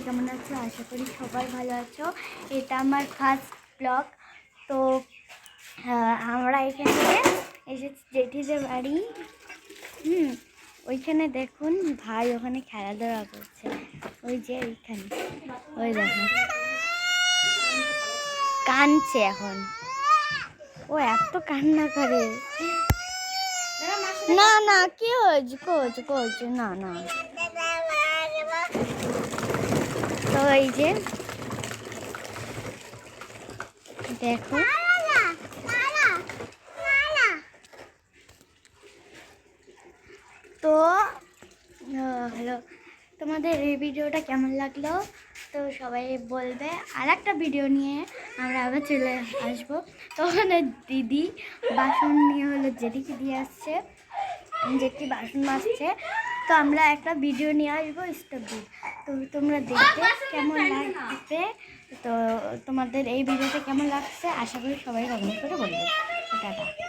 কেমন আছো? আশা করি সবাই ভালো আছো। এটা আমার ফার্স্ট ব্লগ। তো আমরা এখানে এসেছি জেঠিদের বাড়ি। ওইখানে দেখুন ভাই ওখানে খেলাধুলা করছে। ওই যে ওইখানে ওই দেখুন কাঁদছে এখন। ও এত কান্না করে। না না কি হয়েছে? কোচ না না। তো এই যে দেখো তো হ্যালো, তোমাদের এই ভিডিওটা কেমন লাগলো তো সবাই বলবে। আর একটা ভিডিও নিয়ে আমরা আবার চলে আসবো। তো ওখানে দিদি বাসন নিয়ে হলো জেঠিকে দিয়ে আসছে, জেঠি বাসন মাজছে। তো আমরা একটা ভিডিও নিয়ে আসবো স্টপ দিয়ে। তো তোমরা দেখবে কেমন লাগবে। তো তোমাদের এই ভিডিওটা কেমন লাগছে আশা করি সবাই কমেন্ট করে বলবে। টাটা।